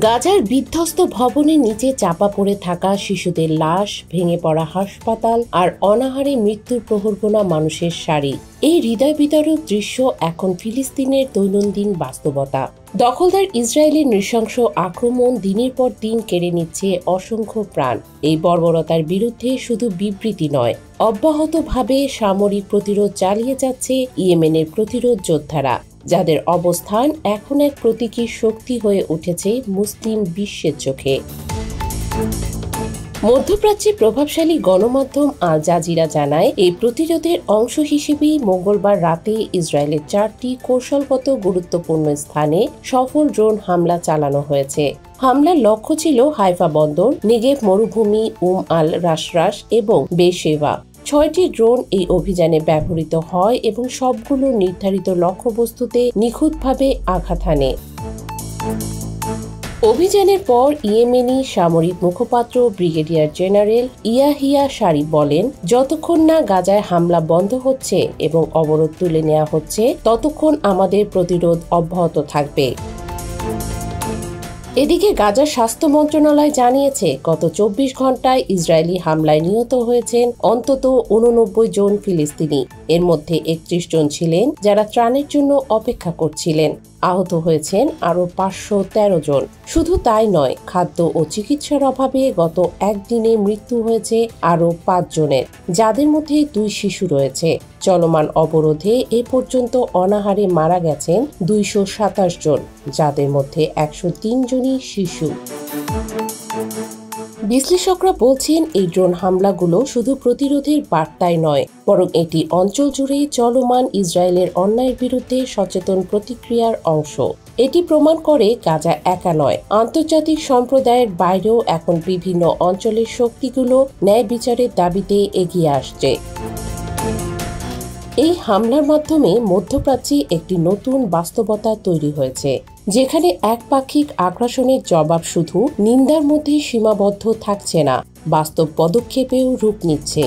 গাজার বিধ্বস্ত ভবনের নিচে চাপা পড়ে থাকা শিশুদের লাশ, ভেঙে পড়া হাসপাতাল আর অনাহারে মৃত্যুর প্রহর গোনা মানুষের সারি। এই হৃদয় বিদারক দৃশ্য এখন ফিলিস্তিনের দৈনন্দিন বাস্তবতা। দখলদার ইসরায়েলের নৃশংস আক্রমণ দিনের পর দিন কেড়ে নিচ্ছে অসংখ্য প্রাণ। এই বর্বরতার বিরুদ্ধে শুধু বিবৃতি নয়, অব্যাহতভাবে সামরিক প্রতিরোধ চালিয়ে যাচ্ছে ইয়েমেনের প্রতিরোধ যোদ্ধারা, যাদের অবস্থান এখন এক প্রতীকী শক্তি হয়ে উঠেছে মুসলিম বিশ্বের চোখে। মধ্যপ্রাচ্যে প্রভাবশালী গণমাধ্যম আল জাজিরা জানায়, এই প্রতিরোধের অংশ হিসেবেই মঙ্গলবার রাতে ইসরায়েলের 4টি কৌশলগত গুরুত্বপূর্ণ স্থানে সফল ড্রোন হামলা চালানো হয়েছে। হামলার লক্ষ্য ছিল হাইফা বন্দর, নেগেভ মরুভূমি, আল রাশরাশ এবং বেরশেবা। 6টি ড্রোন এই অভিযানে ব্যবহৃত হয় এবং সবগুলো নির্ধারিত লক্ষ্যবস্তুতে নিখুঁতভাবে আঘাত হানে। অভিযানের পর ইয়েমেনি সামরিক মুখপাত্র ব্রিগেডিয়ার জেনারেল ইয়াহিয়া সারি বলেন, যতক্ষণ না গাজায় হামলা বন্ধ হচ্ছে এবং অবরোধ তুলে নেওয়া হচ্ছে, ততক্ষণ আমাদের প্রতিরোধ অব্যাহত থাকবে। এদিকে গাজার স্বাস্থ্য মন্ত্রণালয় জানিয়েছে, গত 24 ঘন্টায় ইসরায়েলি হামলায় নিহত হয়েছেন অন্তত 89 জন ফিলিস্তিনি। এর মধ্যে 31 জন ছিলেন যারা ত্রাণের জন্য অপেক্ষা করছিলেন। আহত হয়েছেন আরও 513 জন। শুধু তাই নয়, খাদ্য ও চিকিৎসার অভাবে গত একদিনে মৃত্যু হয়েছে আরও 5 জনের, যাদের মধ্যে 2 শিশু রয়েছে। চলমান অবরোধে এ পর্যন্ত অনাহারে মারা গেছেন 227 জন, যাদের মধ্যে 103 জনই শিশু। বিশ্লেষকরা বলছেন, এই ড্রোন হামলাগুলো শুধু প্রতিরোধের বার্তাই নয়, বরং এটি অঞ্চল জুড়ে চলমান ইসরায়েলের অন্যায়ের বিরুদ্ধে সচেতন প্রতিক্রিয়ার অংশ। এটি প্রমাণ করে গাজা একা নয়, আন্তর্জাতিক সম্প্রদায়ের বাইরেও এখন বিভিন্ন অঞ্চলের শক্তিগুলো ন্যায় বিচারের দাবিতে এগিয়ে আসছে। এই হামলার মাধ্যমে মধ্যপ্রাচ্যে একটি নতুন বাস্তবতা তৈরি হয়েছে, যেখানে একপাক্ষিক আগ্রাসনের জবাব শুধু নিন্দার মধ্যে সীমাবদ্ধ থাকছে না, বাস্তব পদক্ষেপেও রূপ নিচ্ছে।